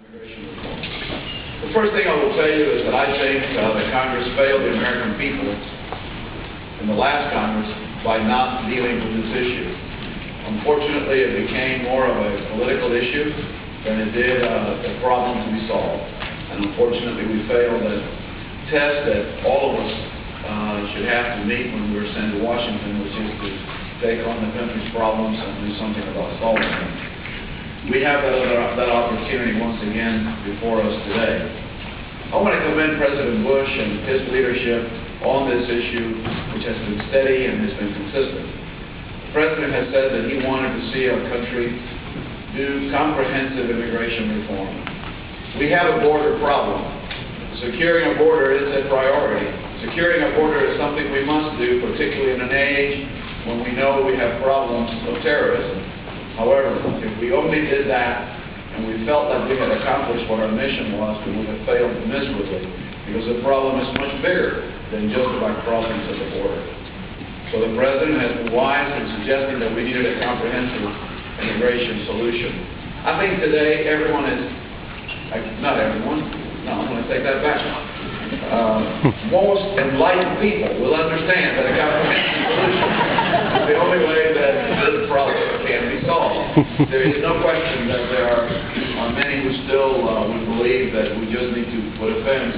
immigration reform. The first thing I will tell you is that I think that Congress failed the American people in the last Congress by not dealing with this issue. Unfortunately, it became more of a political issue than it did a problem to be solved. And unfortunately, we failed a test that all of us should have to meet when we were sent to Washington, which is to take on the country's problems and do something about solving them. We have that opportunity once again before us today. I want to commend President Bush and his leadership on this issue, which has been steady and has been consistent. The President has said that he wanted to see our country do comprehensive immigration reform. We have a border problem. Securing a border is a priority. Securing a border is something we must do, particularly in an age when we know we have problems of terrorism. However, if we only did that and we felt that we had accomplished what our mission was, we would have failed miserably, because the problem is much bigger than just about crossings at the border. So the President has been wise in suggesting that we needed a comprehensive immigration solution. I think today everyone is, not everyone, no, I'm going to take that back. Most enlightened people will understand that a comprehensive solution is the only way that this problem can be solved. There is no question that there are many who still would believe that we just need to put a fence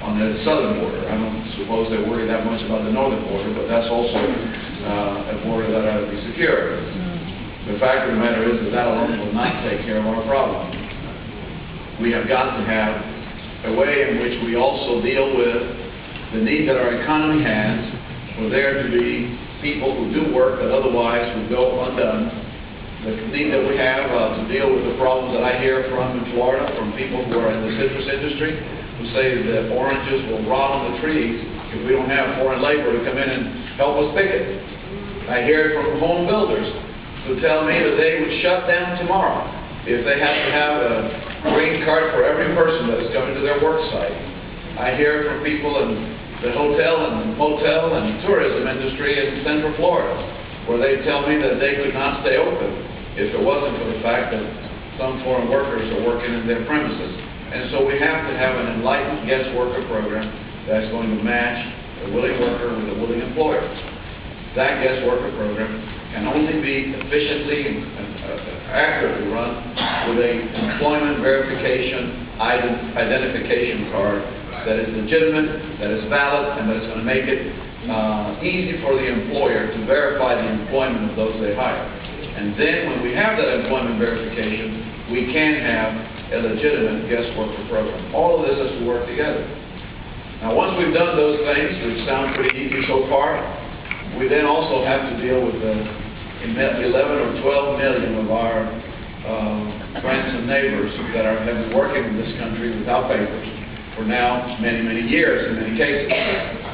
on the southern border. I don't suppose they're worried that much about the northern border, but that's also a border that ought to be secure. The fact of the matter is that alone will not take care of our problem. We have got to have a way in which we also deal with the need that our economy has for there to be people who do work that otherwise would go undone. The need that we have to deal with the problems that I hear from in Florida from people who are in the citrus industry, who say that oranges will rot on the trees if we don't have foreign labor to come in and help us pick it. I hear it from home builders who tell me that they would shut down tomorrow if they have to have a green card for every person that is coming to their work site. I hear it from people in the hotel and motel and tourism industry in Central Florida, where they tell me that they could not stay open if it wasn't for the fact that some foreign workers are working in their premises. And so we have to have an enlightened guest worker program that's going to match a willing worker with a willing employer. That guest worker program can only be efficiently and accurately run with an employment verification identification card that is legitimate, that is valid, and that's going to make it easy for the employer to verify the employment of those they hire. And then when we have that employment verification, we can have a legitimate guest worker program. All of this has to work together. Now, once we've done those things, which sound pretty easy so far, we then also have to deal with the 11 or 12 million of our friends and neighbors that have been working in this country without papers for now many, many years in many cases.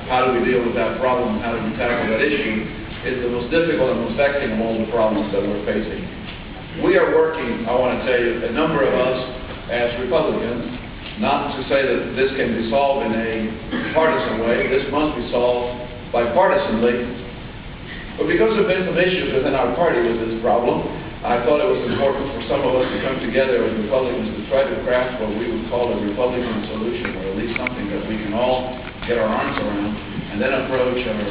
How do we deal with that problem? How do we tackle that issue? Is the most difficult and most vexing of all the problems that we're facing. We are working, I want to tell you, a number of us as Republicans, not to say that this can be solved in a partisan way. This must be solved bipartisanly. But because there have been some issues within our party with this problem, I thought it was important for some of us to come together as Republicans to try to craft what we would call a Republican solution, or at least something that we can all get our arms around, and then approach our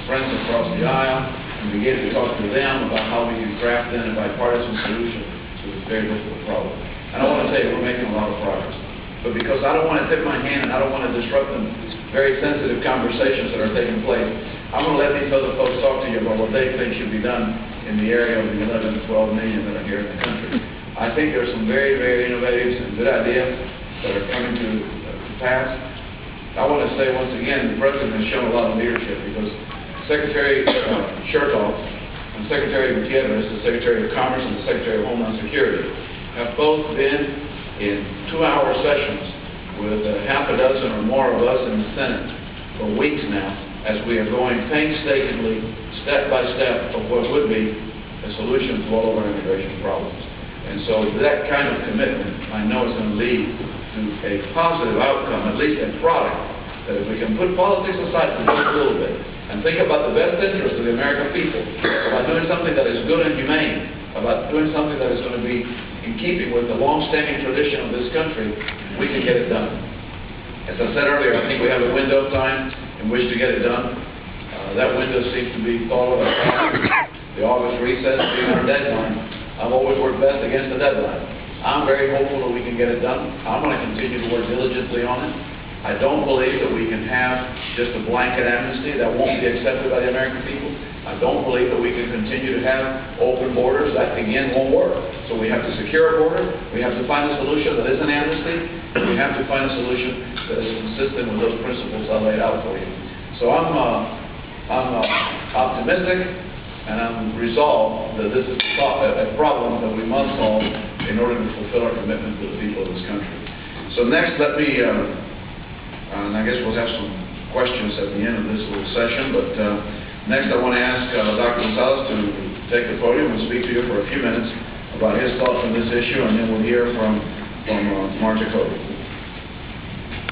friends across the aisle and begin to talk to them about how we can craft in a bipartisan solution to this very difficult problem. And I want to tell you, we're making a lot of progress. But because I don't want to tip my hand and I don't want to disrupt the very sensitive conversations that are taking place, I'm going to let these other folks talk to you about what they think should be done in the area of the 11 to 12 million that are here in the country. I think there's some very, very innovative and good ideas that are coming to pass. I want to say once again, the President has shown a lot of leadership, because Secretary Chertoff and Secretary Gutierrez, the Secretary of Commerce and the Secretary of Homeland Security, have both been in 2-hour sessions with half a dozen or more of us in the Senate for weeks now, as we are going painstakingly, step by step, of what would be a solution to all of our immigration problems. And so that kind of commitment, I know, is going to lead to a positive outcome, at least a product, that if we can put politics aside for just a little bit and think about the best interest of the American people, about doing something that is good and humane, about doing something that is going to be in keeping with the long-standing tradition of this country, we can get it done. As I said earlier, I think we have a window of time in which to get it done. That window seems to be followed by the August recess being our deadline. I've always worked best against the deadline. I'm very hopeful that we can get it done. I'm going to continue to work diligently on it. I don't believe that we can have just a blanket amnesty that won't be accepted by the American people. I don't believe that we can continue to have open borders. That, again, won't work. So we have to secure a border. We have to find a solution that isn't amnesty. We have to find a solution that is consistent with those principles I laid out for you. So I'm optimistic, and I'm resolved that this is a problem that we must solve in order to fulfill our commitment to the people of this country. So next, let me, and I guess we'll have some questions at the end of this little session, but next I want to ask Dr. Gonzalez to take the podium and speak to you for a few minutes about his thoughts on this issue, and then we'll hear from Mark Jacoby.